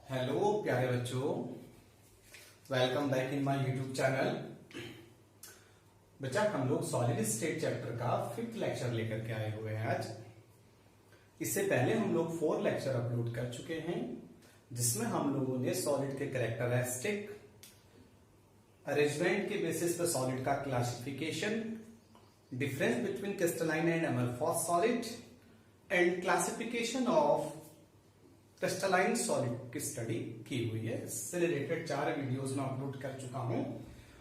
Hello प्यारे बच्चों, welcome back in my YouTube channel. बच्चा, हम लोग सॉलिड स्टेट चैप्टर का 5th लेक्चर लेकर के आए हुए हैं आज। इससे पहले हम लोग 4 लेक्चर अपलोड कर चुके हैं, जिसमें हम लोगों ने सॉलिड के कैरेक्टरिस्टिक, अरेंजमेंट के बेसिस पर सॉलिड का classification, difference between crystalline and amorphous solid and classification of crystalline solid की स्टडी की हुई है। इससे रिलेटेड 4 वीडियोस में अपलोड कर चुका हूं।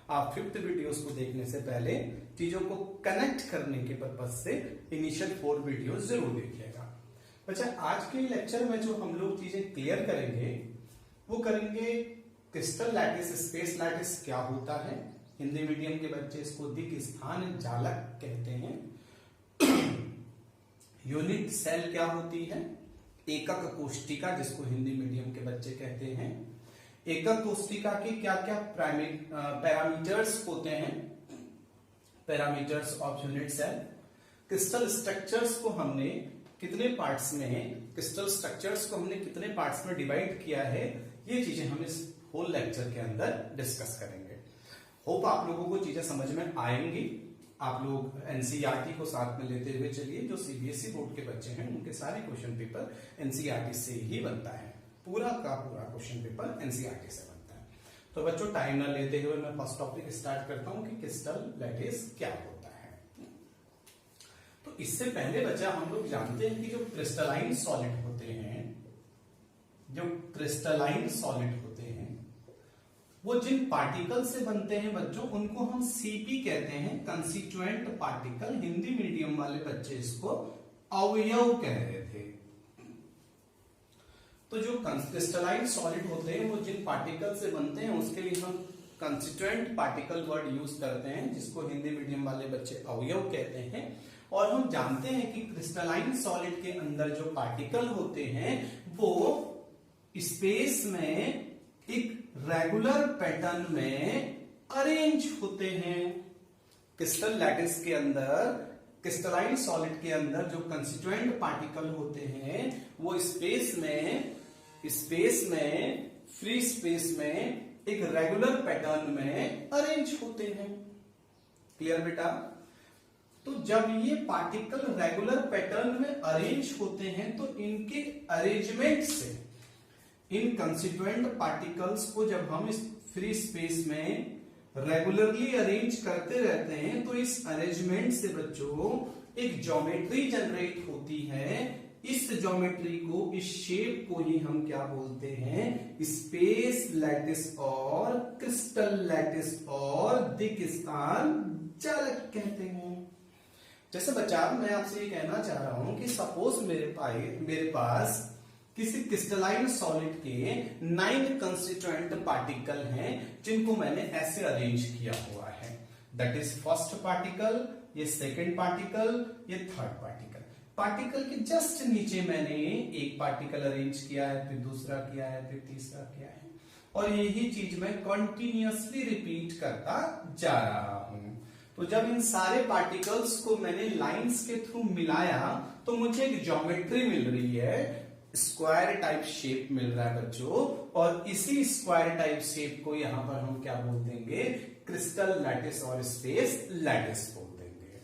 आप 5th वीडियोस को देखने से पहले चीजों को कनेक्ट करने के पर्पज से इनिशियल 4 वीडियोस जरूर देखिएगा। बच्चा, आज के लेक्चर में जो हम लोग चीजें क्लियर करेंगे वो करेंगे क्रिस्टल लैटिस, स्पेस लैटिस क्या होता है। हिंदी मीडियम के बच्चे इसको दिक् स्थान जालक कहते हैं। यूनिट सेल क्या होती है, एकक कोष्टिका जिसको हिंदी मीडियम के बच्चे कहते हैं। एकक कोष्टिका के क्या क्या पैरामीटर्स होते हैं, parameters of unit cell. Crystal structures को हमने कितने पार्ट्स में, क्रिस्टल स्ट्रक्चर्स को हमने कितने पार्ट्स में डिवाइड किया है, ये चीजें हम इस होल लेक्चर के अंदर डिस्कस करेंगे। होप आप लोगों को चीजें समझ में आएंगी। आप लोग एनसीईआरटी को साथ में लेते हुए चलिए। जो सीबीएसई बोर्ड के बच्चे हैं उनके सारे क्वेश्चन पेपर एनसीईआरटी से ही बनता है, पूरा का पूरा क्वेश्चन पेपर एनसीईआरटी से बनता है। तो बच्चों, टाइम ना लेते हुए मैं फर्स्ट टॉपिक स्टार्ट करता हूं कि क्रिस्टल लैटिस क्या होता है। तो इससे पहले बच्चा, हम लोग जानते हैं कि जो क्रिस्टलाइन सॉलिड होते हैं, जो क्रिस्टलाइन सॉलिड होते हैं, वो जिन पार्टिकल से बनते हैं बच्चों, उनको हम सीपी कहते हैं, कंस्टिट्यूएंट पार्टिकल। हिंदी मीडियम वाले बच्चे इसको अवयव कह रहे थे। तो जो क्रिस्टलाइन सॉलिड होते हैं वो जिन पार्टिकल से बनते हैं उसके लिए हम कंस्टिट्यूएंट पार्टिकल वर्ड यूज करते हैं, जिसको हिंदी मीडियम वाले बच्चे अवयव कहते हैं। और हम जानते हैं कि क्रिस्टलाइन सॉलिड के अंदर जो पार्टिकल होते हैं वो स्पेस में एक रेगुलर पैटर्न में अरेंज होते हैं। क्रिस्टल लैटिस के अंदर, क्रिस्टलाइन सॉलिड के अंदर जो कंस्टिट्यूएंट पार्टिकल होते हैं वो स्पेस में फ्री स्पेस में एक रेगुलर पैटर्न में अरेंज होते हैं। क्लियर बेटा? तो जब ये पार्टिकल रेगुलर पैटर्न में अरेंज होते हैं तो इनके अरेंजमेंट से, इन कंस्टिट्यूएंट पार्टिकल्स को जब हम इस फ्री स्पेस में रेगुलरली अरेंज करते रहते हैं तो इस अरेंजमेंट से बच्चों एक ज्योमेट्री जनरेट होती है। इस ज्योमेट्री को, इस शेप को ही हम क्या बोलते हैं, स्पेस लैटिस और क्रिस्टल लैटिस और दिक् स्थान जालक कहते हैं। जैसे बच्चा, मैं आपसे ये कहना चाह रहा हूं कि सपोज मेरे पास किसी क्रिस्टलाइन सॉलिड के 9 कंस्टिट्यूएंट पार्टिकल हैं जिनको मैंने ऐसे अरेंज किया हुआ है। दैट इज फर्स्ट पार्टिकल, ये सेकंड पार्टिकल, ये थर्ड पार्टिकल। पार्टिकल के जस्ट नीचे मैंने एक पार्टिकल अरेंज किया है, फिर दूसरा किया है, फिर तीसरा किया है, और यही चीज मैं कंटिन्यूअसली रिपीट करता जा रहा हूं। तो जब इन सारे पार्टिकल्स को मैंने लाइंस के थ्रू मिलाया तो मुझे एक ज्योमेट्री मिल रही है, स्क्वायर टाइप शेप मिल रहा है बच्चों। और इसी स्क्वायर टाइप शेप को यहां पर हम क्या बोल देंगे, क्रिस्टल लैटिस और स्पेस लैटिस बोल देंगे।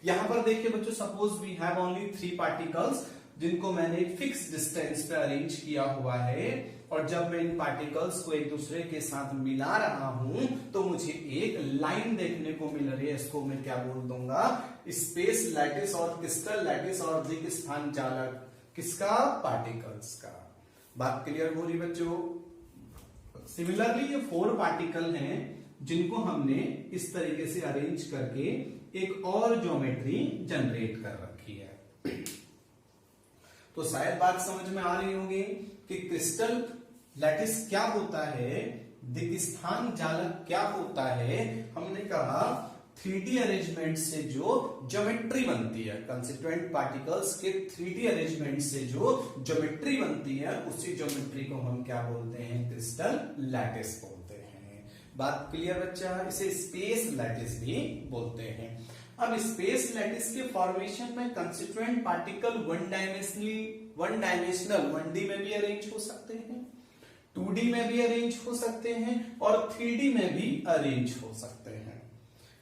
यहां पर देखिए बच्चों, suppose we have only 3 particles जिनको मैंने फिक्स डिस्टेंस पे अरेंज किया हुआ है, और जब मैं इन पार्टिकल्स को एक दूसरे के साथ मिला रहा हूं तो मुझे एक लाइन देखने को मिल रही है। इसको मैं क्या बोल दूंगा, स्पेस लैटिस और क्रिस्टल लैटिस और दिक् स्थान जालक। किसका? पार्टिकल्स का। बात क्लियर हो रही बच्चों? सिमिलरली ये 4 पार्टिकल हैं जिनको हमने इस तरीके से अरेंज करके एक और ज्योमेट्री जनरेट कर रखी है। तो शायद बात समझ में आ रही होगी कि क्रिस्टल लैटिस क्या होता है, दिक् स्थान जालक क्या होता है। हमने कहा 3D अरेंजमेंट से जो ज्योमेट्री बनती है, कंस्टिट्यूएंट पार्टिकल्स के 3D अरेंजमेंट से जो ज्योमेट्री बनती है, उसी ज्योमेट्री को हम क्या बोलते हैं, क्रिस्टल लैटिस बोलते हैं। बात क्लियर बच्चा? इसे स्पेस लैटिस भी बोलते हैं। अब स्पेस लैटिस के फॉर्मेशन में constituent particle one dimensional 1D में भी अरेंज हो सकते हैं, 2D में भी अरेंज हो सकते हैं और 3D में भी अरेंज हो सकते हैं।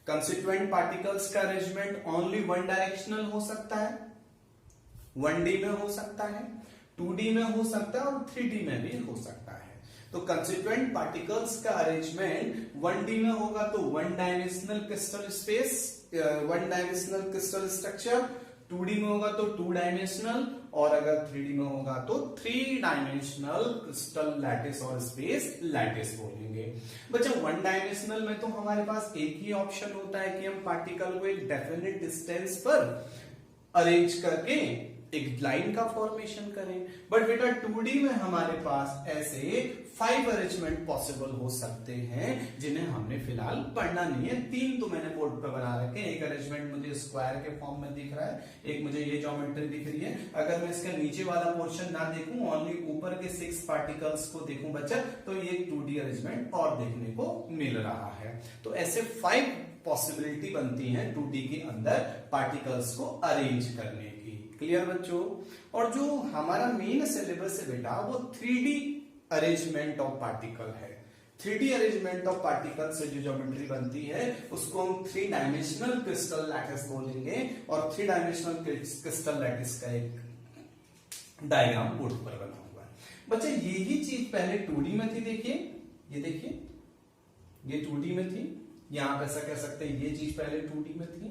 कंस्टिट्यूएंट पार्टिकल्स का अरेंजमेंट ओनली वन डायरेक्शनल हो सकता है, 1D में हो सकता है, 2D में हो सकता है और 3D में भी हो सकता है। तो कंस्टिट्यूएंट पार्टिकल्स का अरेंजमेंट 1D में होगा तो one dimensional crystal space, one dimensional crystal structure, 2D में होगा तो 2 डायमेंशनल, और अगर 3D में होगा तो 3 डायमेंशनल क्रिस्टल लैटिस और स्पेस लैटिस बोलेंगे। बच्चा 1 डायमेंशनल में तो हमारे पास एक ही ऑप्शन होता है कि हम पार्टिकल को एक डेफिनेट डिस्टेंस पर अरेंज करके एक लाइन का फॉर्मेशन करें, बट बेटा 2D में हमारे पास ऐसे 5 अरेंजमेंट पॉसिबल हो सकते हैं जिन्हें हमने फिलहाल पढ़ना नहीं है। 3 तो मैंने बोर्ड पे बना रखे हैं। एक अरेंजमेंट मुझे स्क्वायर के फॉर्म में दिख रहा है, एक मुझे ये ज्योमेट्री दिख रही है। अगर मैं इसका नीचे वाला पोर्शन ना देखूं, ओनली ऊपर के 6 पार्टिकल्स को देखूं बच्चा, तो ये 2D अरेंजमेंट और देखने को मिल रहा है। तो ऐसे 5 पॉसिबिलिटी बनती है 2D के अंदर पार्टिकल्स को अरेंज करने की। क्लियर बच्चों? और जो हमारा मेन सिलेबस है बेटा वो 3D अरेंजमेंट ऑफ पार्टिकल है। 3D अरेंजमेंट ऑफ पार्टिकल से जो ज्योमेट्री बनती है उसको हम 3 डायमेंशनल क्रिस्टल लैटिस बोलेंगे, और 3 डायमेंशनल क्रिस्टल लैटिस का एक डायग्राम बोर्ड पर बना हुआ है। बच्चे यही चीज पहले 2D में थी, देखिए ये देखिए, ये 2D में थी, यहां पर ऐसा कह सकते हैं ये चीज पहले 2D में थी।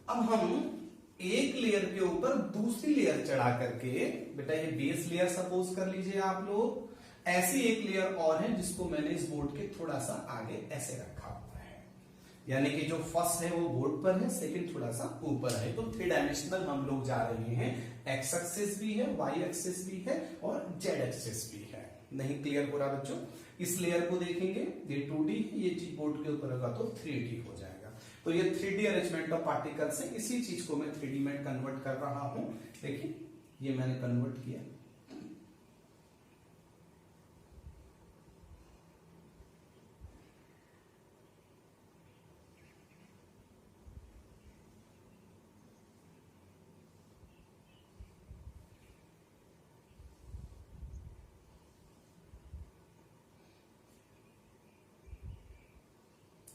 अब हम एक लेयर के ऊपर दूसरी लेयर चढ़ा करके, बेटा ये बेस लेयर सपोज कर लीजिए आप लोग, ऐसी एक लेयर और है जिसको मैंने इस बोर्ड के थोड़ा सा आगे ऐसे रखा हुआ है, यानी कि जो फर्स्ट है वो बोर्ड पर है, सेकंड थोड़ा सा ऊपर है। तो 3 डायमेंशनल हम लोग जा रहे हैं, एक्स एक्सिस भी है, वाई एक्सिस भी है और जेड एक्सिस भी है। नहीं क्लियर हो रहा बच्चों? इस लेयर को देखेंगे, ये 2D है, ये चीज बोर्ड के ऊपर होगा तो 3D हो जाएगा। तो ये 3D अरेंजमेंट ऑफ पार्टिकल्स है, इसी चीज को मैं 3D में कन्वर्ट कर रहा हूं। देखिए ये मैंने कन्वर्ट किया,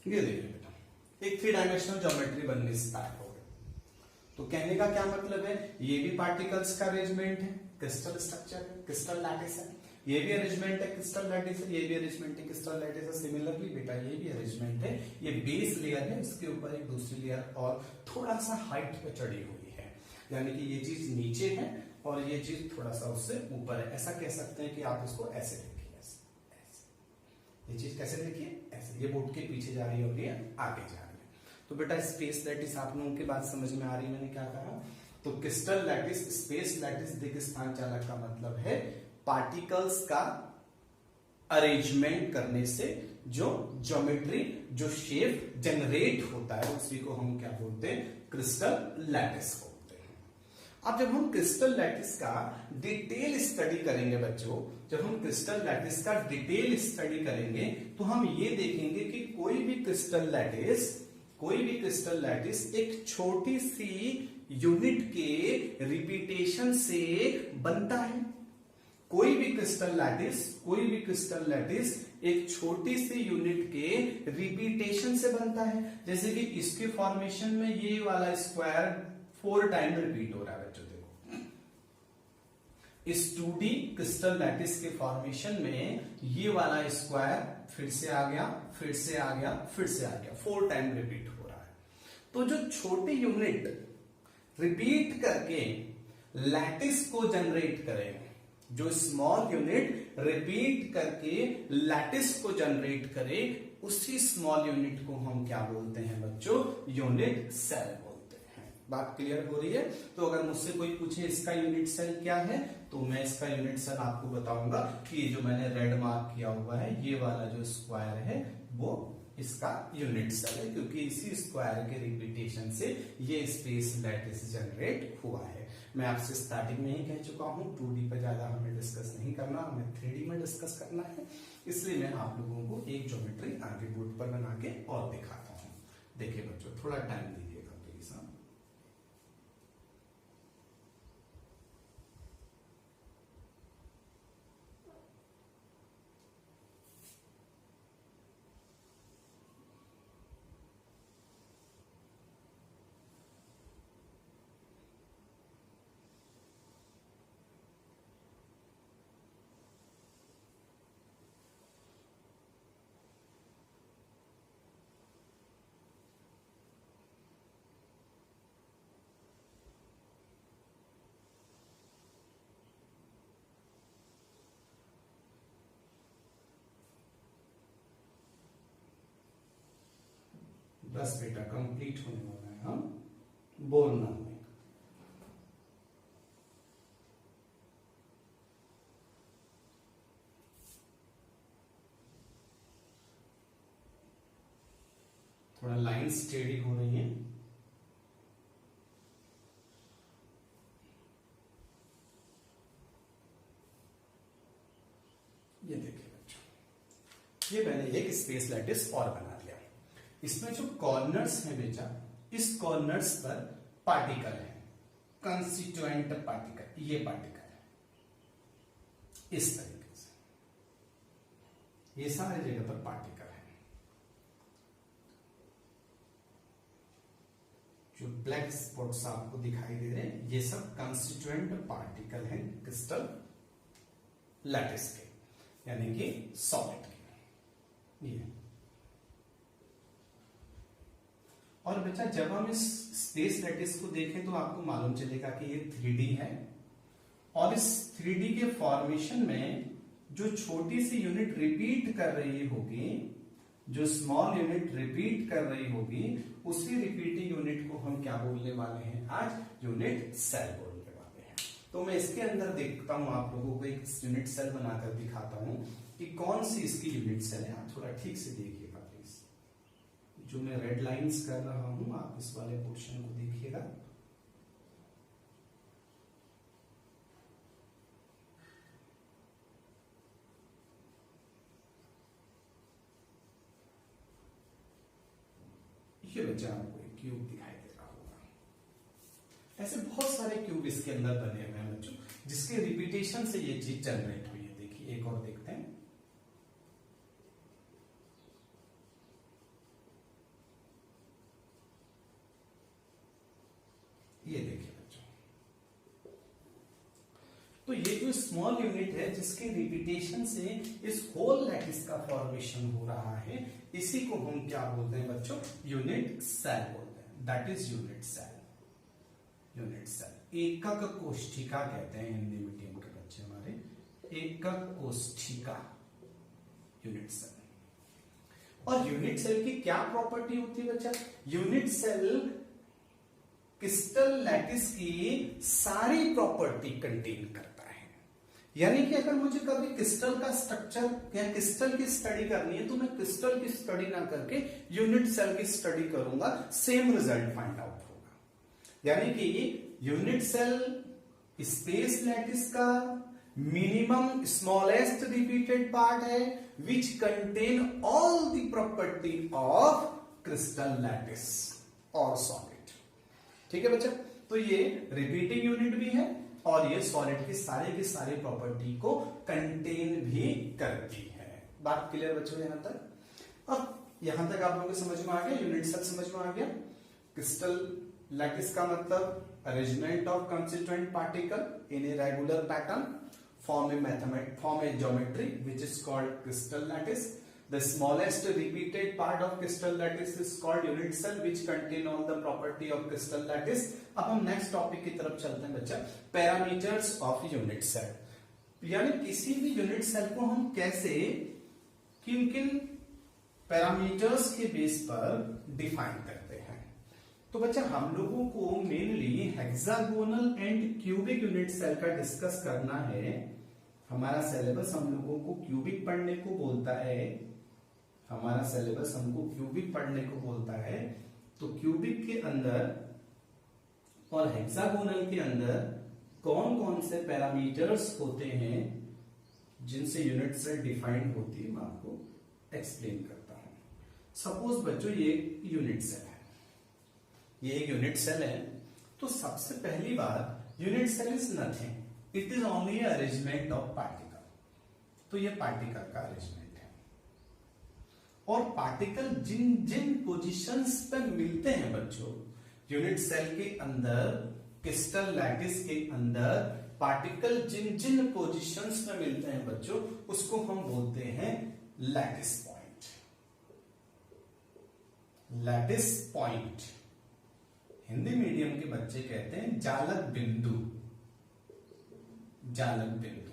ये देखिए बेटा एक 3 डायमेंशनल ज्योमेट्री बननी स्टार्ट हो गई। तो कहने का क्या मतलब है, ये भी पार्टिकल्स का अरेंजमेंट है, क्रिस्टल स्ट्रक्चर है, क्रिस्टल लैटिस है, ये भी अरेंजमेंट है, क्रिस्टल लैटिस है, ये भी अरेंजमेंट है, क्रिस्टल लैटिस है। सिमिलरली बेटा ये भी अरेंजमेंट है, ये बेस लेयर है, इसके ऊपर एक दूसरी लेयर और थोड़ा सा हाइट पे चढ़ी हुई है, यानी कि ये चीज नीचे है और ये चीज थोड़ा सा उससे ऊपर है। ऐसा कह सकते हैं कि आप इसको ऐसे देखिए, ये चीज कैसे देखिए, ऐसे, ये बोर्ड के पीछे जा रही है और ये आगे जा रही है। तो बेटा स्पेस लैटिस आप लोगों की बात समझ में आ रही है, मैंने क्या कहा? तो क्रिस्टल लैटिस, स्पेस लैटिस दिक् स्थान चालक का मतलब है पार्टिकल्स का अरेंजमेंट करने से जो ज्योमेट्री, जो शेप जनरेट होता है उसी को हम क्या बोलते हैं? क्रिस्टल लैटिस बोलते हैं। अब जब हम क्रिस्टल लैटिस का डिटेल स्टडी करेंगे बच्चों, जब हम क्रिस्टल लैटिस का डिटेल स्टडी करेंगे तो हम ये देखेंगे कि कोई भी क्रिस्टल लैटिस एक छोटी सी यूनिट के रिपीटेशन से बनता है। कोई भी क्रिस्टल लैटिस एक छोटी सी यूनिट के रिपीटेशन से बनता है। जैसे कि इसके फॉर्मेशन में ये वाला स्क्वायर 4 टाइम रिपीट हो रहा है बच्चों, देखो इस 2D क्रिस्टल लैटिस के फॉर्मेशन में ये वाला स्क्वायर फिर से आ गया, फिर से आ गया, फिर से आ गया, 4 टाइम रिपीट हो रहा है। तो जो छोटी यूनिट रिपीट करके लैटिस को जनरेट करें, जो स्मॉल यूनिट रिपीट करके लैटिस को जनरेट करे, उसी स्मॉल यूनिट को हम क्या बोलते हैं बच्चों? यूनिट सेल बोलते हैं। बात क्लियर हो रही है? तो अगर मुझसे कोई पूछे इसका यूनिट सेल क्या है, तो मैं इसका यूनिट सेल आपको बताऊंगा कि जो मैंने रेड मार्क किया हुआ है, ये वाला जो स्क्वायर है वो इसका यूनिट सेल है, क्योंकि इसी स्क्वायर के रिपीटेशन से ये स्पेस लैटिस जनरेट हुआ है। मैं आपसे स्टार्टिंग में ही कह चुका हूं 2D पर ज्यादा हमें डिस्कस नहीं करना, हमें 3D में डिस्कस करना है। इसलिए मैं आप लोगों को एक ज्योमेट्री आगे बोर्ड पर बना के और दिखाता हूं। देखिए बच्चों थोड़ा टाइम दीजिएगा प्लीज। सिलेबस बेटा कंप्लीट होने वाला है, हम बोलना नहीं। थोड़ा लाइन स्टेडी हो रही है। ये देखिए बच्चों, ये मैंने एक स्पेस लैटिस और बना दिया। इसमें जो कॉर्नर्स हैं बेटा, इस कॉर्नर्स पर पार्टिकल है, कंस्टिट्यूएंट पार्टिकल, ये पार्टिकल है इस तरीके से, ये सारे जगह पर पार्टिकल है। जो ब्लैक स्पॉट्स आपको दिखाई दे रहे हैं, ये सब कंस्टिट्यूएंट पार्टिकल हैं क्रिस्टल लैटिस के, यानी कि सॉलिड के। ये और बेटा जब हम इस स्पेस लैटिस को देखें तो आपको मालूम चलेगा कि ये 3D है, और इस 3D के फॉर्मेशन में जो छोटी सी यूनिट रिपीट कर रही होगी, जो स्मॉल यूनिट रिपीट कर रही होगी, उसी रिपीटिंग यूनिट को हम क्या बोलने वाले हैं आज? यूनिट सेल बोलने वाले हैं। तो मैं इसके अंदर देखता हूं, आप लोगों को एक यूनिट सेल बनाकर दिखाता हूं कि कौन सी इसकी यूनिट सेल है। आप थोड़ा ठीक से देखिएगा प्लीज। जो मैं रेड लाइंस कर रहा हूं, आप इस वाले पोर्शन को देखिएगा। ये बच्चा आपको एक क्यूब दिखाई दे रहा होगा। ऐसे बहुत सारे क्यूब इसके अंदर बने हुए हैं बच्चों, जिसके रिपीटेशन से ये चीज जनरेट हुई है। देखिए एक और देखते हैं। ये देखिए बच्चों, तो ये जो स्मॉल यूनिट है जिसके रिपीटेशन से इस होल लैटिस का फॉर्मेशन हो रहा है, इसी को हम क्या बोलते हैं बच्चों? यूनिट सेल बोलते हैं। That is unit cell. Unit cell एकक कोष्ठिका कहते हैं हिंदी मीडियम के बच्चे हमारे, एकक कोष्ठिका यूनिट सेल। और यूनिट सेल की क्या प्रॉपर्टी होती है बच्चा? यूनिट सेल क्रिस्टल लैटिस की सारी प्रॉपर्टी कंटेन करता है। यानी कि अगर मुझे कभी क्रिस्टल का स्ट्रक्चर या क्रिस्टल की स्टडी करनी है, तो मैं क्रिस्टल की स्टडी ना करके यूनिट सेल की स्टडी करूंगा, सेम रिजल्ट फाइंड आउट होगा। यानी कि यूनिट सेल स्पेस लैटिस का मिनिमम स्मॉलेस्ट रिपीटेड पार्ट है, which contain all the property of crystal lattice और सॉलिड। ठीक है बच्चा, तो ये रिपीटिंग यूनिट भी है और ये सॉलिड की सारी प्रॉपर्टी को कंटेन भी करती है। बात क्लियर बच्चों यहां तक? अब यहां तक आप लोगों को समझ में आ गया, यूनिट सेल समझ में आ गया। क्रिस्टल लैटिस का मतलब arrangement of constituent particle in a regular pattern form a geometry which is called crystal lattice. The smallest repeated part of crystal lattice is called unit cell which contain all the property of crystal lattice. अब हम next topic की तरफ चलते हैं बच्चा, parameters of unit cell. यानी किसी भी यूनिट सेल को हम कैसे किन किन पैरामीटर्स के बेस पर डिफाइन करते हैं। तो बच्चा हम लोगों को mainly hexagonal and cubic unit cell का डिस्कस करना है। हमारा सिलेबस हम लोगों को क्यूबिक पढ़ने को बोलता है, हमारा सिलेबस हमको क्यूबिक पढ़ने को बोलता है। तो क्यूबिक के अंदर और हेक्सागोनल के अंदर कौन कौन से पैरामीटर्स होते हैं जिनसे यूनिट सेल डिफाइंड होती है, मैं आपको एक्सप्लेन करता हूं। सपोज बच्चों ये यूनिट सेल है, ये एक यूनिट सेल है। तो सबसे पहली बात, unit cell is nothing, it is only arrangement of particle. तो ये पार्टिकल का अरेंजमेंट है, और पार्टिकल जिन जिन पोजीशंस पे मिलते हैं बच्चों यूनिट सेल के अंदर, क्रिस्टल लैटिस के अंदर पार्टिकल जिन जिन पोजीशंस पे मिलते हैं बच्चों, उसको हम बोलते हैं lattice point. Lattice point Hindi medium के बच्चे कहते हैं जालक बिंदु, जालक बिंदु।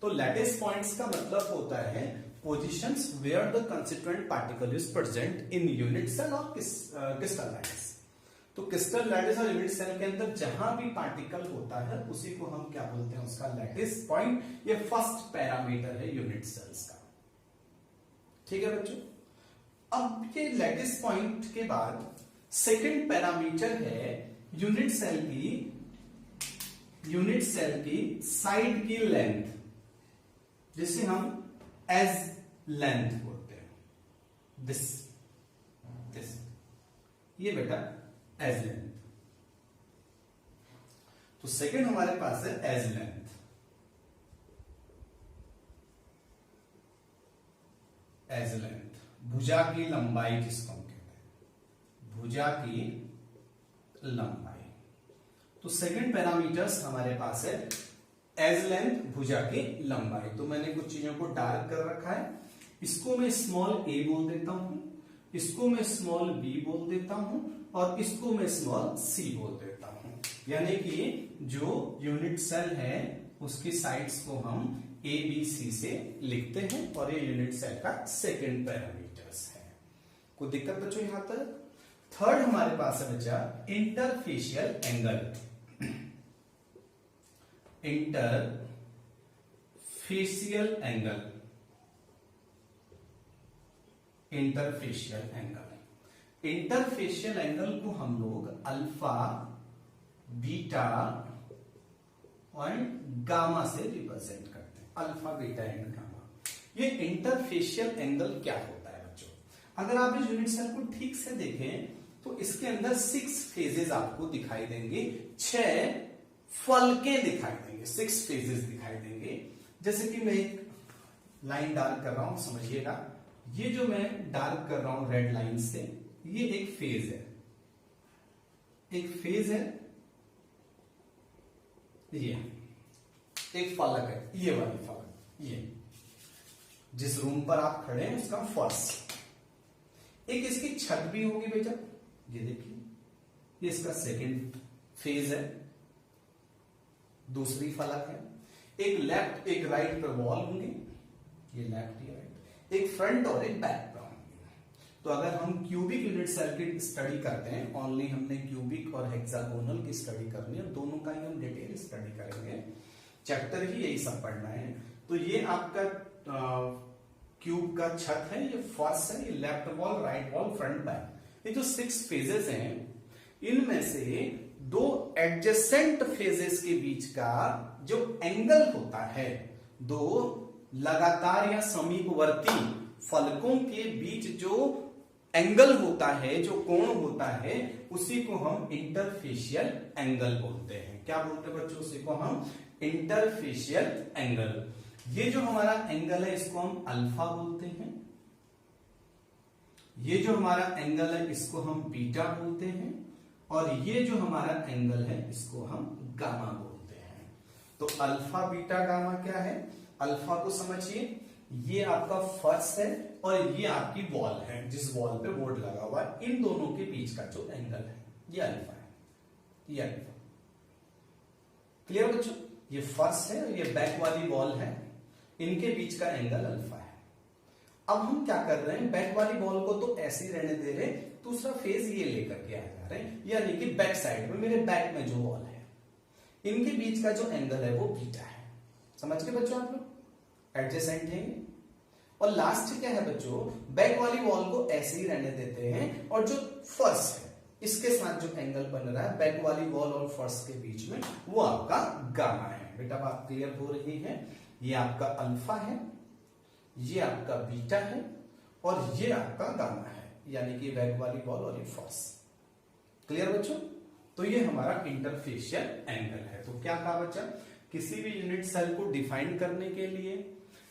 तो लैटिस पॉइंट्स का मतलब होता है positions where the constituent particle is present in unit cell और क्रिस्टल लैटिस। तो क्रिस्टल लैटिस और यूनिट सेल के अंदर जहां भी पार्टिकल होता है उसी को हम क्या बोलते हैं, उसका लैटिस पॉइंट। ये फर्स्ट पैरामीटर है यूनिट सेल्स का। ठीक है बच्चों, अब ये लैटिस पॉइंट के बाद सेकंड पैरामीटर है यूनिट सेल की साइड की लेंथ, जिसे हम एज लेंथ बोलते हैं। दिस ये बेटा एज लेंथ। तो सेकंड हमारे पास है एज लेंथ। एज लेंथ भुजा की लंबाई जिसको हम कहते हैं, भुजा की लंबाई। तो सेकंड पैरामीटर्स हमारे पास है एज लेंथ, भुजा की लंबाई। तो मैंने कुछ चीजों को डार्क कर रखा है। इसको मैं स्मॉल ए बोल देता हूं, इसको मैं स्मॉल बी बोल देता हूं और इसको मैं स्मॉल सी बोल देता हूं। यानी कि जो यूनिट सेल है उसकी साइड्स को हम ए बी सी से लिखते हैं और ये यूनिट सेल का सेकंड पैरामीटर्स है। कोई दिक्कत बच्चों यहां तक? थर्ड हमारे पास है बच्चा interfacial angle. Interfacial angle, interfacial angle. Interfacial angle को हम लोग अल्फा, बीटा और गामा से रिप्रेजेंट करते हैं। Alpha, beta and gamma. ये इंटरफेशियल एंगल क्या होता है बच्चों? अगर आप इस यूनिट सेल को ठीक से देखें तो इसके अंदर 6 फेजेस आपको दिखाई देंगे, 6 फलके दिखाई देंगे, 6 फेजेस दिखाई देंगे। जैसे कि मैं एक लाइन डार्क कर रहा हूं, समझिएगा। ये जो मैं डार्क कर रहा हूं रेड लाइन से, ये एक फेज है, एक फेज है, ये एक फलक है, ये वाली फलक, ये जिस रूम पर आप खड़े हैं उसका फर्श। एक इसकी छत भी होगी बेटा, ये देखिए, ये इसका सेकंड फेज है, दूसरी फलक है। एक लेफ्ट एक राइट पे वॉल होंगे, ये लेफ्ट या राइट, एक फ्रंट और एक बैक पे होंगे। तो अगर हम क्यूबिक यूनिट सेल की स्टडी करते हैं, ओनली हमने क्यूबिक और हेक्सागोनल की स्टडी करनी है, दोनों का ही हम डिटेल स्टडी करेंगे, चैप्टर ही यही सब पढ़ना है। तो ये आपका क्यूब का छत है, ये फर्श है, ये left wall, right wall, front back. ये जो 6 फेजेस हैं, इनमें से 2 एडजेसेंट फेजेस के बीच का जो एंगल होता है, 2 लगातार या समीपवर्ती फलकों के बीच जो एंगल होता है, जो कोण होता है, उसी को हम इंटरफेशियल एंगल बोलते हैं। क्या बोलते हैं बच्चों? उसी को हम इंटरफेशियल एंगल। ये जो हमारा एंगल है इसको हम अल्फा बोलते हैं, ये जो हमारा एंगल है इसको हम बीटा बोलते हैं, और ये जो हमारा एंगल है इसको हम गामा बोलते हैं। तो अल्फा, बीटा, गामा क्या है? अल्फा को समझिए, ये आपका फर्श है और ये आपकी वॉल है, जिस वॉल पे बोर्ड लगा हुआ है। इन दोनों के बीच का जो एंगल है ये अल्फा है, ये अल्फा। क्लियर बच्चों? ये फर्श है और ये बैक वाली वॉल है, इनके बीच का एंगल अल्फा है। अब हम क्या कर रहे हैं, बैक वाली वॉल को तो ऐसे ही रहने दे रहे, दूसरा फेज ये लेकर के आ जा रहे हैं, यानी कि बैक साइड में, मेरे बैक में जो वॉल है, इनके बीच का जो एंगल है वो बीटा है। समझ के बच्चों आप लोग? एडजेसेंट है। और लास्ट क्या है बच्चों, बैक वाली वॉल को ऐसे ही रहने देते हैं, और जो फर्श है इसके साथ जो एंगल बन रहा है बैक वाली वॉल और फर्श के बीच में, वो आपका गामा है। बेटा बात क्लियर हो रही है? ये आपका अल्फा है, ये आपका बीटा है, और ये आपका गामा है, यानी कि बैक वाली वॉल और ये फर्श। क्लियर बच्चों? तो ये हमारा इंटरफेशियल एंगल है। तो क्या कहा बच्चा, किसी भी यूनिट सेल को डिफाइन करने के लिए,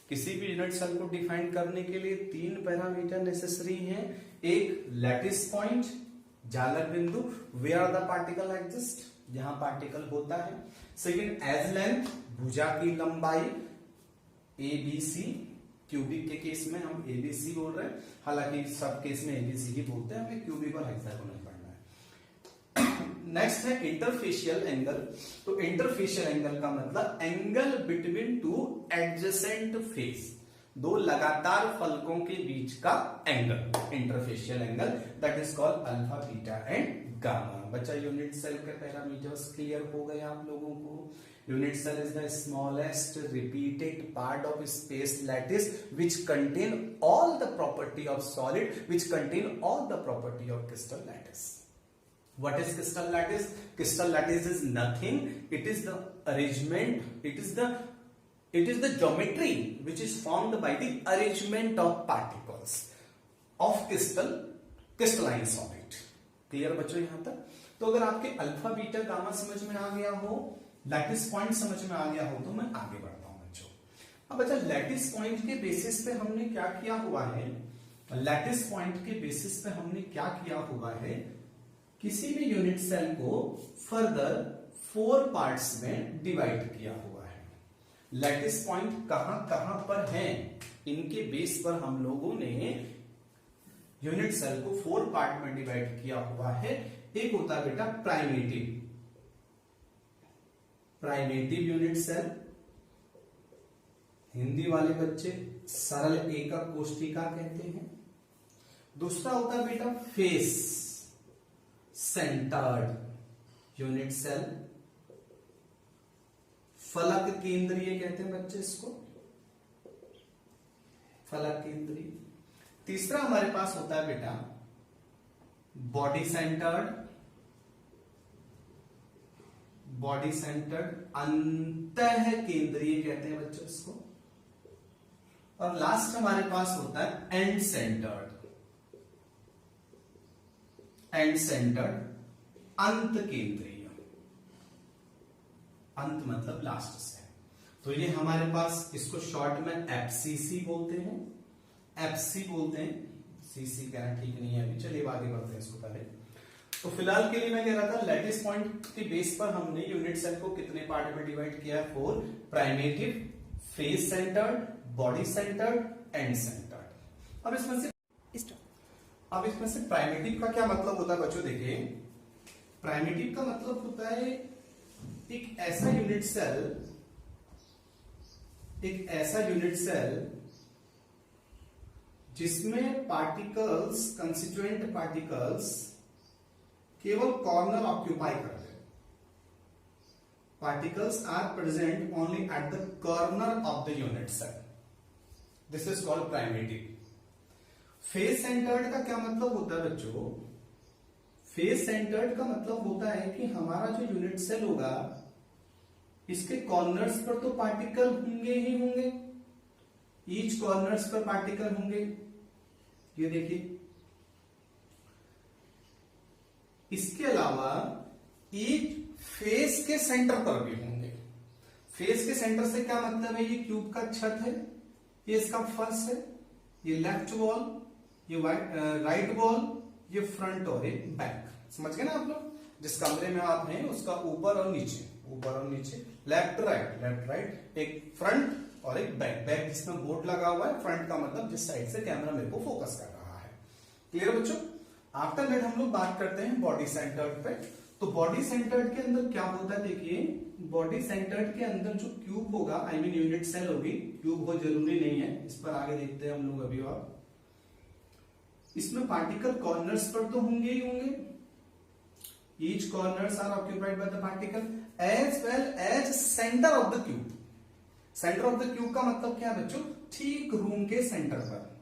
किसी भी यूनिट सेल को डिफाइन करने के लिए 3 पैरामीटर नेसेसरी हैं। एक लैटिस पॉइंट, जालक बिंदु, वेयर द पार्टिकल एग्जिस्ट, जहां पार्टिकल होता है। सेकंड एज लेंथ, भुजा की लंबाई, एबीसी, क्यूबिक के केस में हम एबीसी बोल रहे हैं, हालांकि सब केस में एबीसी ही बोलते हैं, हमें क्यूबिक और हेक्सागोनल पढ़ना है। नेक्स्ट है इंटरफेशियल एंगल। तो इंटरफेशियल एंगल का मतलब एंगल बिटवीन 2 एडजेसेंट फेस, दो लगातार फलकों के बीच का angle, interfacial angle, that is called alpha, beta and gamma. बच्चा यूनिट सेल के पैरामीटर्स क्लियर हो गए आप लोगों को। Unit cell is the smallest repeated part of space lattice which contain all the property of solid, which contain all the property of crystal lattice. What is crystal lattice? Crystal lattice is nothing. It is the arrangement, it is the geometry which is formed by the arrangement of particles of crystalline solid. Clear बच्चों यहां तक? तो अगर आपके alpha beta gamma समझ में आ गया हो, लैटिस पॉइंट समझ में आ गया हो, तो मैं आगे बढ़ता हूं बच्चों। अब बच्चा लैटिस पॉइंट के बेसिस पे हमने क्या किया हुआ है, लैटिस पॉइंट के बेसिस पे हमने क्या किया हुआ है, किसी भी यूनिट सेल को फर्दर 4 पार्ट्स में डिवाइड किया हुआ है। लैटिस पॉइंट कहां कहां पर हैं, इनके बेस पर हम लोगों ने यूनिट सेल को 4 पार्ट में डिवाइड किया हुआ है। एक होता है बेटा प्राइमेटिव यूनिट सेल, हिंदी वाले बच्चे सरल एकक कोष्ठिका कहते हैं। दूसरा होता है बेटा फेस सेंटर्ड यूनिट सेल, फलक केंद्रीय कहते हैं बच्चे इसको, फलक केंद्रीय। तीसरा हमारे पास होता है बेटा बॉडी सेंटर्ड अंतः केंद्रीय कहते हैं बच्चों इसको। और लास्ट हमारे पास होता है एंड सेंटर्ड अंत केंद्रीय। अंत मतलब लास्ट से। तो ये हमारे पास, इसको शॉर्ट में एफसीसी बोलते हैं, सीसी कहना ठीक नहीं है अभी, चलिए आगे बढ़ते हैं इसको पहले। तो फिलहाल के लिए मैं कह रहा था लैटिस पॉइंट के बेस पर हमने यूनिट सेल को कितने पार्ट में डिवाइड किया है, 4, primitive, face centred, body centred, and centred. अब इसमें से प्राइमेटिव का क्या मतलब होता है बच्चों, देखिए प्राइमेटिव का मतलब होता है एक ऐसा यूनिट सेल जिसमें पार्टिकल्स, कंस्टिट्यूएंट पार्टिकल्स केवल कॉर्नर ऑक्यूपाई करते हैं। Particles are present only at the corner of the unit cell, this is called primitive. Face centred का क्या मतलब होता है बच्चों, फेस सेंटर्ड का मतलब होता है कि हमारा जो यूनिट सेल होगा इसके कॉर्नर्स पर तो पार्टिकल होंगे ही होंगे, ईच कॉर्नर्स पर पार्टिकल होंगे। ये देखिए, इसके अलावा ईच फेस के सेंटर पर भी होंगे। फेस के सेंटर से क्या मतलब है, ये क्यूब का छत है, ये इसका फर्श है, ये लेफ्ट वॉल, ये राइट वॉल, ये फ्रंट और ये बैक। समझ गए ना आप लोग, जिस कमरे में आप हैं उसका ऊपर और नीचे, लेफ्ट राइट, एक फ्रंट और एक बैक जिसमें बोर्ड लगा हुआ है। फ्रंट का मतलब जिस साइड से कैमरा मेरे को फोकस कर रहा है। क्लियर बच्चों? आफ्टर दैट हम लोग बात करते हैं बॉडी सेंटर्ड पे। तो बॉडी सेंटर्ड के अंदर क्या होता है, देखिए बॉडी सेंटर्ड के अंदर जो क्यूब होगा, आई मीन यूनिट सेल होगी, क्यूब हो जरूरी नहीं है, इस पर आगे देखते हैं हम लोग अभी। और इसमें पार्टिकल कॉर्नर्स पर तो होंगे ही होंगे, each corners are occupied by the particle as well as centre of the cube. Centre of the cube का मतलब क्या है बच्चों, ठीक रूम के सेंटर पर,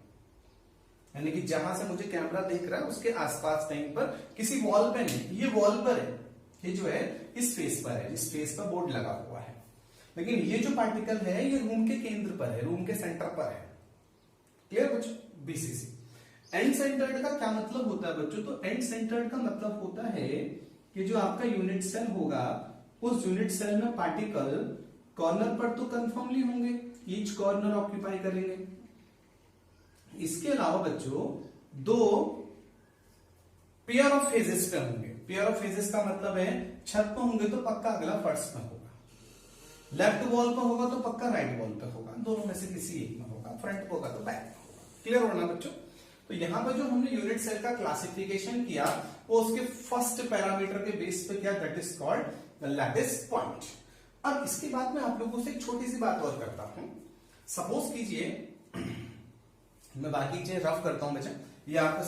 यानी कि जहां से मुझे कैमरा देख रहा है उसके आसपास कहीं पर, किसी वॉल पे नहीं, ये वॉल पर है, ये जो है इस फेस पर है, इस फेस पर बोर्ड लगा हुआ है। लेकिन ये जो पार्टिकल है ये रूम के केंद्र पर है, रूम के सेंटर पर है। क्लियर बच्चों? बीसीसी। एंड सेंटर्ड का क्या मतलब होता है बच्चों, तो एंड सेंटर्ड का मतलब होता है कि जो आपका यूनिट सेल होगा उस यूनिट सेल में पार्टिकल कॉर्नर पर तो कंफर्मली होंगे, ईच कॉर्नर ऑक्यूपाई करेंगे। इसके अलावा बच्चों दो पेयर ऑफ फेजेस पे होंगे। पेयर ऑफ फेजेस का मतलब है छत पे होंगे तो पक्का अगला फर्श में होगा, लेफ्ट वॉल पे होगा तो पक्का राइट वॉल पे होगा, दोनों में से किसी एक में होगा, फ्रंट पे होगा तो बैक में होगा। क्लियर होना बच्चों? तो यहां पर जो हमने यूनिट सेल का क्लासिफिकेशन किया वो उसके फर्स्ट पैरामीटर के बेस पे किया, that is called lattice point. अब इसके बाद में आप लोगों से एक छोटी सी बात और करता हूं। सपोज कीजिए मैं बाकी चीजें रफ करता हूं बच्चा। ये आपका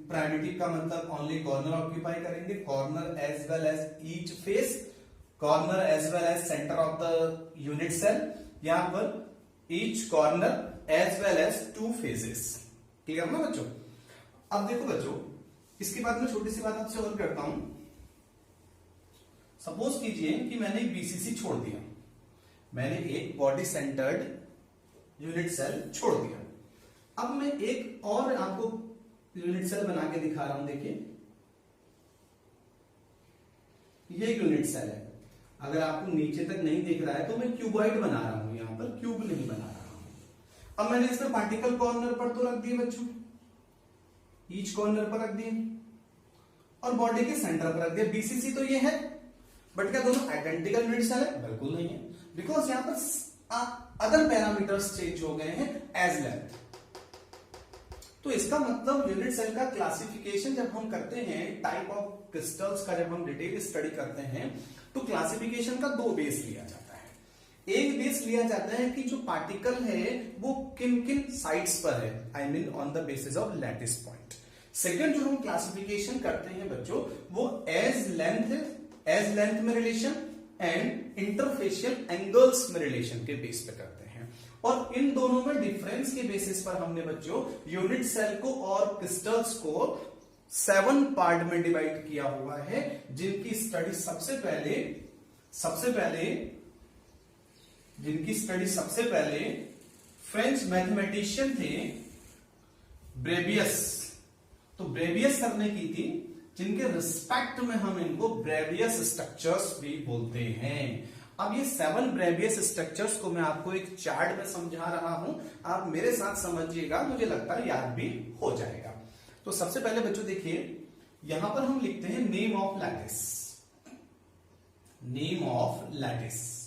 प्राइमिटिव का मतलब ओनली कॉर्नर ऑक्यूपाई करेंगे, corner as well as each face, corner as well as centre of the unit cell, यहां पर each corner as well as two faces. Clear ना बच्चों? अब देखो बच्चों, इसके बाद में छोटी सी बात आपसे और करता हूं। सपोज कीजिए कि मैंने एक बीसीसी छोड़ दिया, मैंने एक बॉडी सेंटर्ड यूनिट सेल छोड़ दिया। अब मैं एक और आपको यूनिट सेल बना के दिखा रहा हूं, देखिए ये एक यूनिट सेल है। अगर आपको नीचे तक नहीं दिख रहा है तो मैं क्यूबॉइड बना रहा हूं, यहां पर क्यूब नहीं बना रहा हूं। अब मैंने इसमें पार्टिकल कॉर्नर पर तो रख दिए बच्चों, ईच कॉर्नर पर रख दिए, और बॉडी के सेंटर पर रख दिया। बीसीसी तो ये है, बट क्या दोनों आइडेंटिकल यूनिट सेल है? बिल्कुल नहीं है, बिकॉज यहां पर अदर पैरामीटर्स चेंज हो गए हैं एज लेंथ। तो इसका मतलब यूनिट सेल का क्लासिफिकेशन जब हम करते हैं, टाइप ऑफ क्रिस्टल्स का जब हम डिटेल स्टडी करते हैं, तो क्लासिफिकेशन का दो बेस लिया जाता है। एक बेस लिया जाता है कि जो पार्टिकल है वो किन किन साइड्स पर है, I mean on the basis of lattice point. Second जो हम क्लासिफिकेशन करते हैं बच्चों, वो एज लेंथ में रिलेशन एंड इंटरफेशियल एंगल्स में रिलेशन के बेस पे करते हैं। और इन दोनों में डिफरेंस के बेसिस पर हमने बच्चों यूनिट सेल को और क्रिस्टल्स को 7 पार्ट में डिवाइड किया हुआ है, जिनकी स्टडी सबसे पहले फ्रेंच मैथमेटिशियन थे ब्रेवियस। तो ब्रेवियस सर ने की थी, जिनके रिस्पेक्ट में हम इनको ब्रेवियस स्ट्रक्चर्स भी बोलते हैं। अब ये 7 ब्रेवियस स्ट्रक्चर्स को मैं आपको एक चार्ट में समझा रहा हूं, आप मेरे साथ समझिएगा, मुझे लगता है याद भी हो जाएगा। तो सबसे पहले बच्चों देखिए, यहां पर हम लिखते हैं name of lattice. Name of lattice,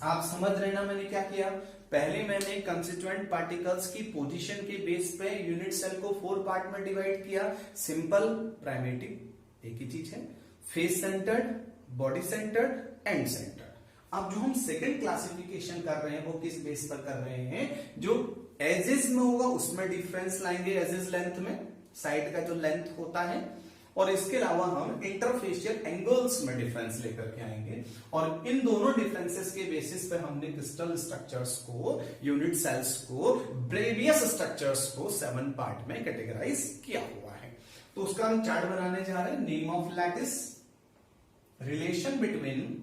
आप समझ रहे ना मैंने क्या किया? पहले मैंने कंस्टिट्यूएंट पार्टिकल्स की पोजीशन के बेस पे यूनिट सेल को 4 पार्ट में डिवाइड किया। सिंपल, प्राइमेटिव एक ही चीज है, face centred, body centred, and centred. अब जो हम सेकंड क्लासिफिकेशन कर रहे हैं वो किस बेस पर कर रहे हैं? जो एजेस में होगा उसमें डिफरेंस लाएंगे, एजेस लेंथ में, साइड का जो लेंथ होता है, और इसके अलावा हम इंटरफेशियल एंगल्स में डिफरेंस लेकर के आएंगे। और इन दोनों डिफरेंसेस के बेसिस पे हमने क्रिस्टल स्ट्रक्चर्स को, यूनिट सेल्स को, ब्रेवियस स्ट्रक्चर्स को 7 पार्ट में कैटेगराइज किया हुआ है। तो उसका हम चार्ट बनाने जा रहे हैं। Name of lattice, relation between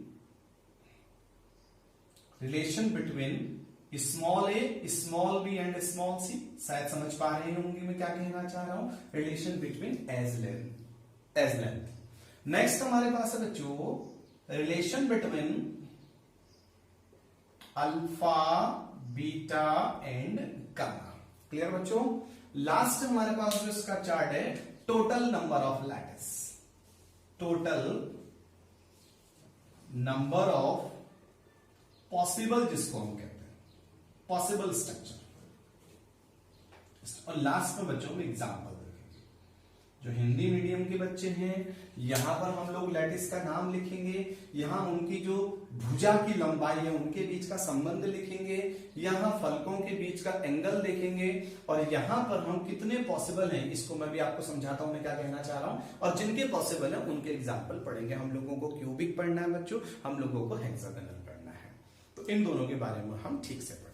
small A, small B and small C. शायद समझ पा रहे होंगे मैं क्या कहना चाह रहा हूं। Relation between edge length. Next हमारे पास है बच्चों relation between alpha, beta and gamma. Clear बच्चों? लास्ट हमारे पास जो इसका चार्ट है, total number of lattice, total number of possible, जिसको हम कहते हैं पॉसिबल स्ट्रक्चर। और लास्ट में बच्चों में एग्जांपल देखेंगे। जो हिंदी मीडियम के बच्चे हैं, यहां पर हम लोग लैटिस का नाम लिखेंगे, यहां उनकी जो भुजा की लंबाई है उनके बीच का संबंध लिखेंगे, यहां फलकों के बीच का एंगल देखेंगे, और यहां पर हम कितने पॉसिबल हैं इसको मैं भी आपको समझाता हूं मैं क्या कहना चाह रहा हूं। और जिनके पॉसिबल है उनके एग्जाम्पल पढ़ेंगे। हम लोगों को क्यूबिक पढ़ना है बच्चों, हम लोगों को हेक्सागोनल पढ़ना है, तो इन दोनों के बारे में हम ठीक से पढ़ेंगे।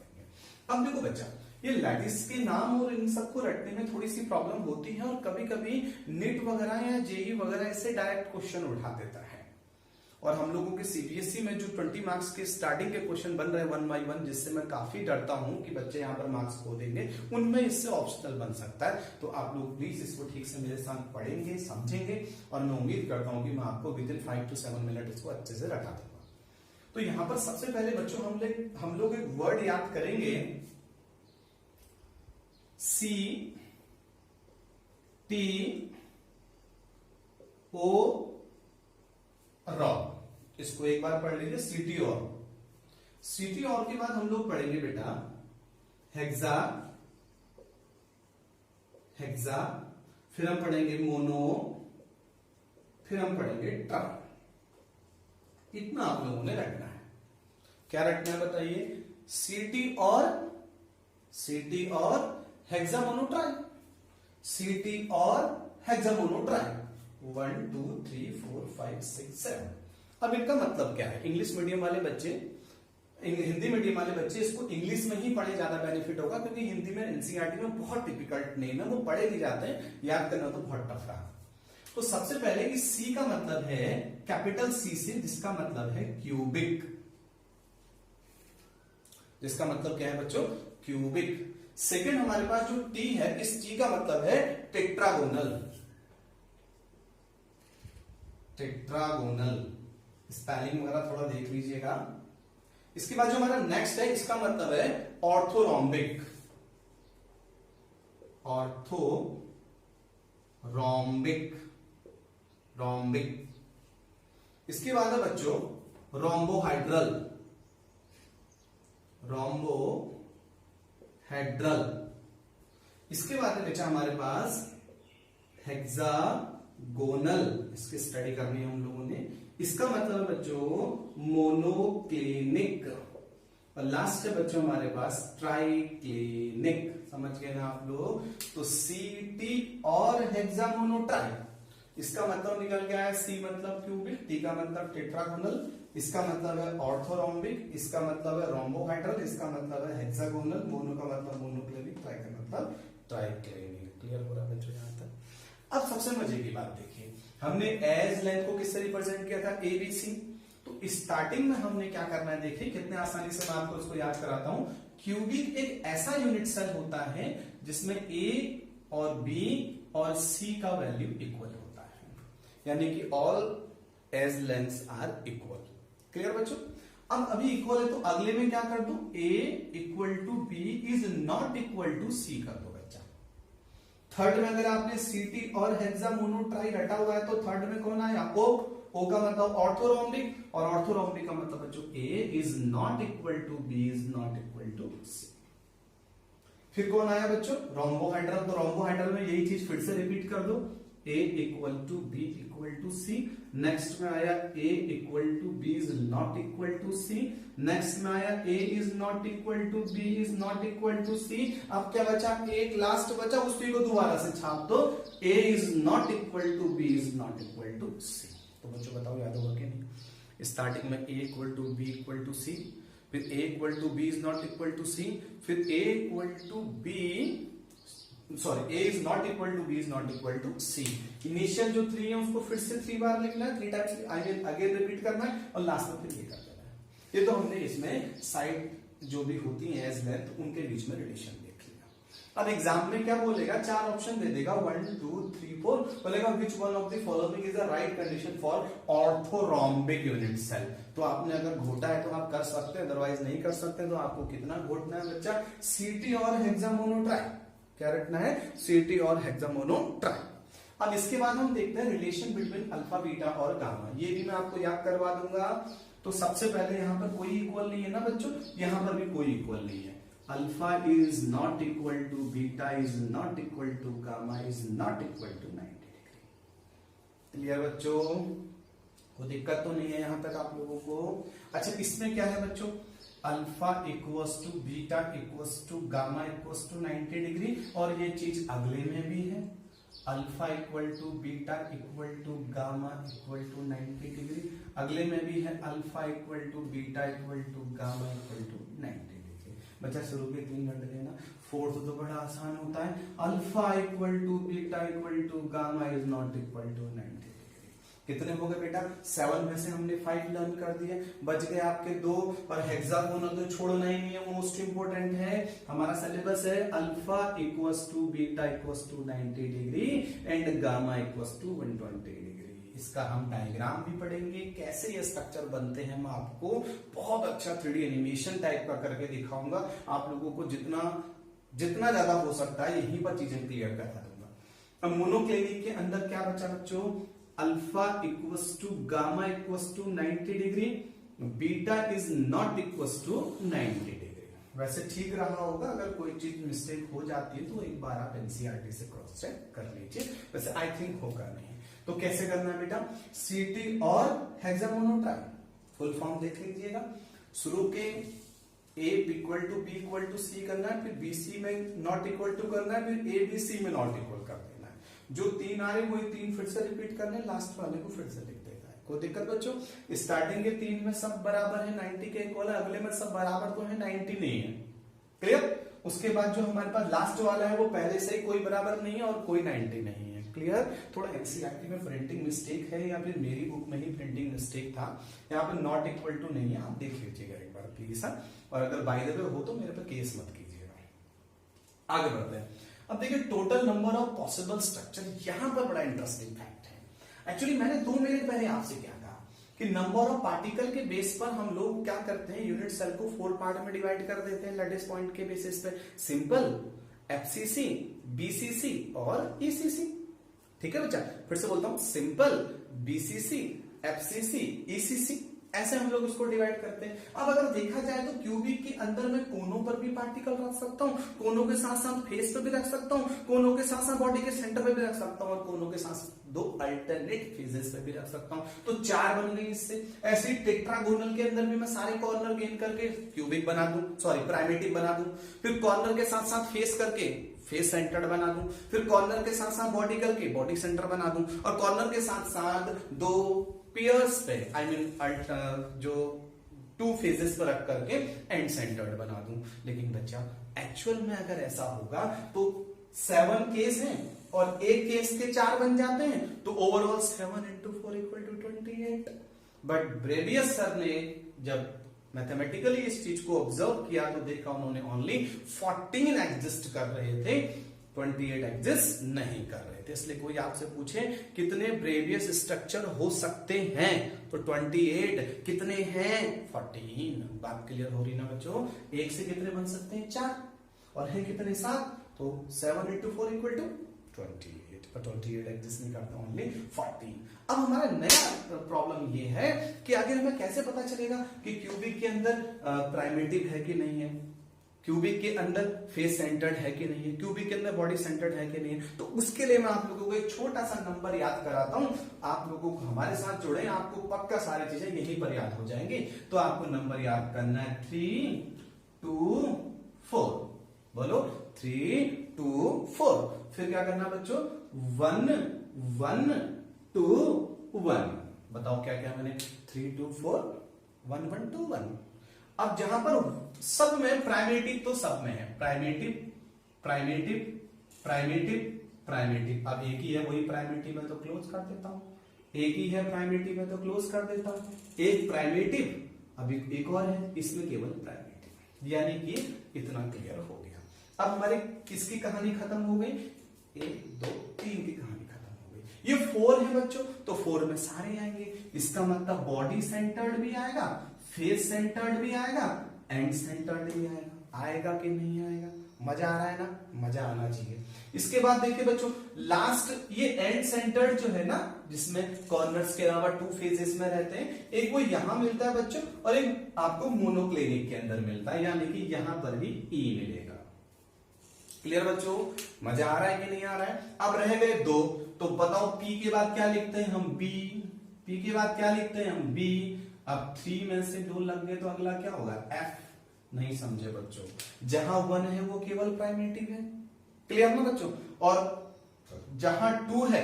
अब देखो बच्चा, ये लैटिस के नाम और इन सबको रटने में थोड़ी सी प्रॉब्लम होती है, और कभी कभी नीट वगैरह या जेई वगैरह इससे डायरेक्ट क्वेश्चन उठा देता है। और हम लोगों के सीबीएसई में जो 20 मार्क्स के स्टार्टिंग के क्वेश्चन बन रहे हैं 1 by 1, जिससे मैं काफी डरता हूं कि बच्चे यहाँ पर मार्क्स खो देंगे, उनमें इससे ऑप्शनल बन सकता है। तो आप लोग प्लीज इसको ठीक से मेरे साथ पढ़ेंगे, समझेंगे, और मैं उम्मीद करता हूं कि मैं आपको विदिन 5 to 7 मिनट इसको अच्छे से रटा दूंगा। तो यहां पर सबसे पहले बच्चों हम लोग एक वर्ड याद करेंगे, C T O रॉ। इसको एक बार पढ़ लीजिए, सीटीओर। सीटीओर के बाद हम लोग पढ़ेंगे बेटा हेक्सा, फिर हम पढ़ेंगे मोनो, फिर हम पढ़ेंगे ट्राई। इतना आप लोगों ने रखना है। क्या रखना है बताइए? सीटी और हेक्सामोनोट्राई, सीटी और हेक्सामोनोट्राई 1 2 3 4 5 6 7। अब इनका मतलब क्या है? इंग्लिश मीडियम वाले बच्चे, हिंदी मीडियम वाले बच्चे इसको इंग्लिश में ही पढ़े, ज्यादा बेनिफिट होगा, क्योंकि हिंदी में एनसीईआरटी में बहुत डिफिकल्ट नेम है, वो पढ़े भी जाते हैं, याद करना तो बहुत टफ रहा। तो सबसे पहले इस सी का मतलब है कैपिटल सी से, जिसका मतलब है क्यूबिक, जिसका मतलब क्या है बच्चों? क्यूबिक। सेकंड हमारे पास जो टी है, इस टी का मतलब है टेट्रागोनल, टेट्रागोनल, स्पेलिंग वगैरह थोड़ा देख लीजिएगा। इसके बाद जो हमारा नेक्स्ट है, इसका मतलब है ऑर्थोरोम्बिक, ऑर्थोरोम्बिक, रोम्बिक। इसके बाद है बच्चों रोम्बोहाइड्रल, रोम्बोहेड्रल। इसके बाद है बेटा हमारे पास हेक्सागोनल, इसकी स्टडी करनी है हम लोगों ने। इसका मतलब बच्चों मोनोक्लिनिक, और लास्ट है बच्चों हमारे पास ट्राइक्लिनिक। समझ गए ना आप लोग? तो सीटी और हेक्सामोनोट्राई, इसका मतलब निकल गया है सी मतलब क्यूबिक, टी का मतलब टेट्रागोनल, इसका मतलब है ऑर्थोरोम्बिक, इसका मतलब है रोम्बोहाइड्रल, इसका मतलब है हेक्सागोनल, मोनो का मतलब मोनोक्लिनिक, ट्राई का मतलब ट्राइक्लिनिक। क्लियर हो रहा है बच्चों यहां तक? अब सबसे मजे की बात देखिए, हमने एज लेंथ को किससे रिप्रेजेंट किया था? एबीसी। तो स्टार्टिंग में हमने क्या करना है, देखिए कितने आसानी से मैं आपको इसको याद कराता हूं। क्यूबिक एक ऐसा यूनिट सेल होता है जिसमें ए और बी और सी का वैल्यू इक्वल होता है, यानी कि all edge lengths are equal. Clear बच्चों? अब अभी इक्वल है तो अगले में क्या कर दूं? A equal to B is not equal to C कर दो बच्चा। थर्ड में अगर आपने सीटी और हेक्सामोनोट्राई रटा हुआ है तो थर्ड में कौन आया? ओ। ओ का मतलब ऑर्थोरोम्बिक, और ऑर्थोरोम्बिक का मतलब बच्चों A is not equal to B is not equal to C. फिर कौन आया बच्चों? रोम्बोहाइड्रल। तो रोम्बोहाइड्रल में यही चीज फिर से रिपीट कर दो, A equal to B equal to C. Next में आया A equal to B is not equal to C. Next में आया A is not equal to B is not equal to C. अब क्या बचा? एक लास्ट बचा, उसी को दोबारा से छाप दो, A is not equal to B is not equal to C. तो बच्चों बताओ याद होगा कि नहीं? स्टार्टिंग में A equal to B equal to C, फिर A equal to B is not equal to C, फिर A equal to B, sorry, A is not equal to B is not equal to C. Initial जो 3 है उसको फिर से 3 बार लिखना है, 3 times again repeat करना है, और लास्ट में फिर ये कर देना है। ये तो हमने इसमें साइड जो भी होती है एज लेंथ, उनके बीच में रिलेशन देख लिया। अब एग्जाम में क्या बोलेगा? 4 ऑप्शन दे देगा, 1 2 3 4, बोलेगा which one of the following is the right condition for orthorhombic unit cell. तो आपने अगर घोटा है तो आप कर सकते हैं, अदरवाइज नहीं कर सकते। तो आपको कितना घोटना है बच्चा? सीटी और हेक्सामोनोट्राई। क्या रखना है? सीटी और हेक्सामोनोट्राई। अब इसके बाद हम देखते हैं रिलेशन बिटवीन अल्फा, बीटा और गामा। ये भी मैं आपको याद करवा दूंगा। तो सबसे पहले यहां पर कोई इक्वल नहीं है ना बच्चों, यहां पर भी कोई इक्वल नहीं है। Alpha is not equal to beta is not equal to gamma is not equal to 90 degree. Clear बच्चों? कोई दिक्कत तो नहीं है यहां तक आप लोगों को? अच्छा, इसमें क्या है बच्चों? Alpha equals to beta equals to gamma equals to 90 degree, और ये चीज अगले में भी है, alpha equal to beta equal to gamma equal to 90 degree. अगले में भी है alpha equal to beta equal to gamma equal to 90 degree. बच्चा शुरू के 3 घंटे लेना। फोर्थ तो बड़ा आसान होता है, alpha equal to beta equal to gamma is not equal to 90 degree. कितने हो गए बेटा? 7 में से हमने 5 लर्न कर दिए, बच गए आपके 2। और हेक्सागोनल तो छोड़ना ही नहीं है, मोस्ट इंपोर्टेंट है। हमारा सिलेबस है alpha equals to beta equals to 90 degree and gamma equals to 120 degree. इसका हम डायग्राम भी पढ़ेंगे, कैसे ये स्ट्रक्चर बनते हैं मैं आपको बहुत अच्छा 3D एनिमेशन टाइप का करके दिखाऊंगा। आप लोगों को जितना ज्यादा हो सकता है यहीं पर चीजें क्लियर करा दूंगा। अब मोनोक्लिनिक के अंदर क्या बचा बच्चों? Alpha equals to gamma equals to 90 degree, beta is not equals to 90 degree. वैसे ठीक रहा होगा, अगर कोई चीज मिस्टेक हो जाती है तो एक बार आप एनसीईआरटी से क्रॉस चेक कर लीजिए, वैसे आई थिंक होगा नहीं। तो कैसे करना है बेटा? सीटी और हेक्सामोनोट्राई, फुल फॉर्म देख लीजिएगा। शुरू के A equal to B equal to C करना है, फिर बीसी में नॉट इक्वल टू करना है, फिर ए बी सी में नॉट इक्वल कर देना है। जो 3 आ रहे वही 3 फिर से रिपीट करने, लास्ट वाले को फिर से लिख देना है। कोई दिक्कत बच्चों? स्टार्टिंग के 3 में सब बराबर है, 90 के इक्वल है, अगले में सब बराबर तो है, 90 नहीं है। क्लियर? उसके बाद जो हमारे पास लास्ट वाला है वो पहले से ही कोई बराबर नहीं है और कोई 90 नहीं है। क्लियर? थोड़ा एनसीईआरटी में प्रिंटिंग मिस्टेक है या फिर मेरी बुक में ही प्रिंटिंग मिस्टेक था, यहाँ पे नॉट इक्वल टू नहीं है, आप देख लीजिएगा एक बार प्लीज। और अगर बाय द वे हो तो मेरे पे केस मत कीजिएगा। आगे बढ़ते हैं। अब देखिए total number of possible structure, यहां पर बड़ा इंटरेस्टिंग फैक्ट है। एक्चुअली मैंने 2 मिनट पहले आपसे क्या कहा कि नंबर ऑफ पार्टिकल के बेस पर हम लोग क्या करते हैं, यूनिट सेल को 4 पार्ट में डिवाइड कर देते हैं लैटिस पॉइंट के बेसिस पे, सिंपल, एफसीसी, बीसीसी और ईसीसी। ठीक है बच्चा? फिर से बोलता हूं, सिंपल, बीसीसी, एफसीसी, ईसीसी, ऐसे हम लोग उसको डिवाइड करते हैं। अब अगर देखा जाए तो क्यूबिक के अंदर मैं कोनों पर भी पार्टिकल रख सकता हूँ, कोनों के साथ साथ फेस पे भी रख सकता हूँ, कोनों के साथ साथ बॉडी के सेंटर पे भी रख सकता हूँ, और कोनों के साथ 2 अल्टरनेट फेजेस पे भी रख सकता हूँ। तो 4 बन गई इससे। ऐसे टेट्रागोनल के अंदर भी मैं सारे कॉर्नर गेन करके क्यूबिक बना दूं, सॉरी प्राइमेटिव बना दूं, फिर कॉर्नर के साथ साथ फेस करके फेस सेंटर्ड बना दूं, फिर कॉर्नर के साथ साथ बॉडी करके बॉडी सेंटर बना दूं, और कॉर्नर के साथ साथ 2 पेयर्स पे आई मीन जो 2 फेजेस पर रख करके एंड सेंटर्ड बना दूं। लेकिन बच्चा एक्चुअल में अगर ऐसा होगा तो 7 केस हैं और एक केस के 4 बन जाते हैं, तो overall 7 into 4 equal to 28। But previous sir ने जब मैथमेटिकली इस चीज को ऑब्जर्व किया तो देखा उन्होंने ओनली 14 एग्जिस्ट कर रहे थे, 28 एग्जिस्ट नहीं कर रहे थे। इसलिए कोई आपसे पूछे कितने ब्रेवियस स्ट्रक्चर हो सकते हैं तो 28, कितने हैं 14। बात क्लियर हो रही ना बच्चों? एक से कितने बन सकते हैं 4, और है कितने 7, तो 7 into 4 equal to 28, पर 28 एग्जिस्ट नहीं करता, ओनली 14। अब हमारा नया प्रॉब्लम ये है कि आगे हमें कैसे पता चलेगा कि क्यूबिक के अंदर प्राइमेटिव है कि नहीं है, क्यूबिक के अंदर फेस सेंटर्ड है कि नहीं है, क्यूबिक के अंदर बॉडी सेंटर्ड है कि नहीं है। तो उसके लिए मैं आप लोगों को एक छोटा सा नंबर याद कराता हूं, आप लोगों को हमारे साथ जुड़े, आपको पक्का सारी चीजें यहीं पर याद हो जाएंगी। तो आपको नंबर याद करना है 3, 2, 4। बोलो 3, 2, 4। फिर क्या करना बच्चों? 1, 1, 2, 1। बताओ क्या क्या मैंने? 3, 2, 4, 1, 1, 2, 1। अब जहां पर सब में प्राइमेटिव तो सब में है, प्राइमेटिव प्राइमेटिव प्राइमेटिव प्राइमेटिव। अब एक ही है वही प्राइमेटिव है तो क्लोज कर देता हूं, एक ही है प्राइमेटिव है तो क्लोज कर देता हूं। एक प्राइमेटिव, अब एक और है, इसमें केवल प्राइमेटिव, यानी कि इतना क्लियर हो गया। अब हमारी किसकी कहानी खत्म हो गई? 1, 2, 3 की कहानी खत्म हो गई। ये 4 है बच्चों, तो 4 में सारे आएंगे। इसका मतलब बॉडी सेंटर्ड भी आएगा, फेस सेंटर्ड भी आएगा, एंड सेंटर्ड भी आएगा। आएगा कि नहीं आएगा? मजा आ रहा है ना? मजा आना चाहिए। इसके बाद देखिए बच्चों, लास्ट ये एंड सेंटर्ड जो है ना, जिसमें कॉर्नर्स के अलावा 2 फेजेस में रहते हैं, एक वो यहां मिलता है बच्चों, और एक आपको मोनोक्लिनिक के अंदर मिलता है, यानी कि यहां पर भी ई मिलेगा। क्लियर बच्चों? मजा आ रहा है कि नहीं आ रहा है? अब रह गए 2, तो बताओ पी के बाद क्या लिखते हैं हम? बी। पी के बाद क्या लिखते हैं हम? बी। अब 3 में से 2 लग गए तो अगला क्या होगा? एफ। नहीं समझे बच्चों? जहां 1 है वो केवल प्राइमेटिव है। क्लियर ना बच्चों? और जहां 2 है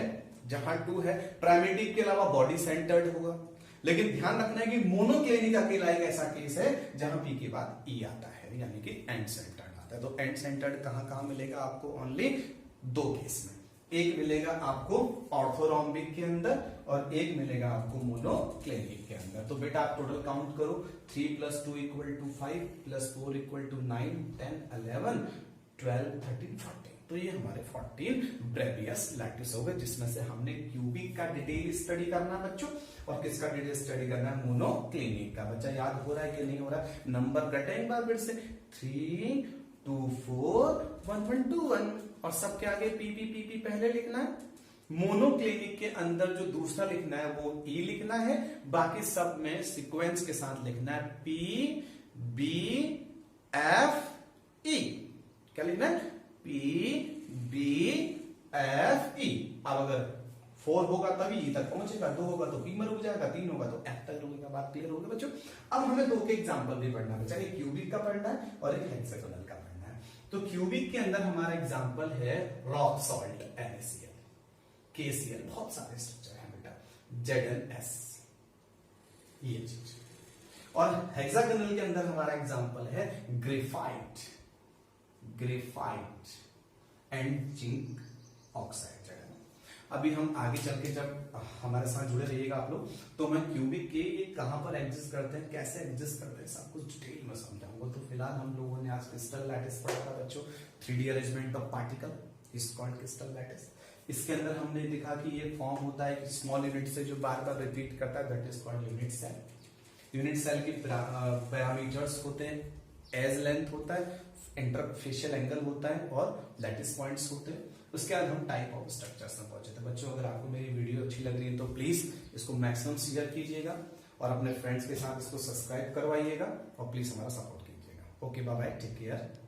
प्राइमेटिव के अलावा बॉडी सेंटर्ड होगा। लेकिन ध्यान रखना है कि मोनोक्लिनिक अकेला एक ऐसा केस है जहां पी के बाद ई आता है, यानी कि एंड सेंटर्ड आता है। तो एंड सेंटर्ड कहां मिलेगा आपको? ओनली 2 केस में। एक मिलेगा आपको ऑर्थोरोम्बिक के अंदर और एक मिलेगा आपको मोनोक्लिनिक के अंदर। तो बेटा आप टोटल काउंट करो, 3 + 2 = 5 + 4 = 9, 10, 11, 12, 13, 14। तो ये हमारे 14 ब्रेवियस लैटिस हो गए, जिसमें से हमने क्यूबिक का डिटेल स्टडी करना बच्चों, और किसका डिटेल स्टडी करना है? मोनोक्लिनिक का। बच्चा याद हो रहा है कि नहीं हो रहा है? नंबर कटे एक बार फिर से, 3, 2, 4, 1, 1, 2, 1, और सबके आगे पी पी पी पी पहले लिखना है। मोनोक्लिनिक के अंदर जो दूसरा लिखना है वो ई लिखना है, बाकी सब में सीक्वेंस के साथ लिखना है पी बी एफ ई। क्या लिखना है? P B F E. अब अगर 4 होगा तभी ई तक पहुंचेगा, 2 होगा तो पी में रुक जाएगा, 3 होगा तो एफ तक रुकेगा। बात क्लियर होगी बच्चों। अब हमें 2 के एग्जांपल भी पढ़ना है, एक क्यूबिक का पढ़ना है और एक हेक्सागोनल का पढ़ना है। तो क्यूबिक के अंदर हमारा एग्जांपल है रॉक सॉल्ट NaCl, KCl, बहुत सारे स्ट्रक्चर हैं बेटा, ZnS, ये चीज। और हेक्सागोनल के अंदर हमारा एग्जांपल है ग्रेफाइट एंड जिंक ऑक्साइड। अभी हम आगे चल के जब हमारे साथ जुड़े रहिएगा आप लोग, तो मैं क्यूबिक के कहां पर एग्जिस्ट करते हैं, कैसे एग्जिस्ट करते हैं, सब कुछ डिटेल में समझाऊंगा। तो फिलहाल हम लोगों ने आज क्रिस्टल लैटिस पढ़ा था बच्चों, 3D arrangement of particle is called crystal lattice. इसके अंदर हमने देखा कि ये फॉर्म होता है स्मॉल यूनिट से जो बार बार रिपीट करता है, that is called unit cell. Unit cell के पैरामीटर्स होते हैं, एज लेंथ होता है, इंटरफेशियल एंगल होता है और लैटिस पॉइंट्स होते हैं। उसके बाद हम टाइप ऑफ स्ट्रक्चर्स में पहुंचे थे। बच्चों अगर आपको मेरी वीडियो अच्छी लग रही है तो प्लीज इसको मैक्सिमम शेयर कीजिएगा और अपने फ्रेंड्स के साथ इसको सब्सक्राइब करवाइएगा और प्लीज हमारा सपोर्ट कीजिएगा। Okay bye bye, take care.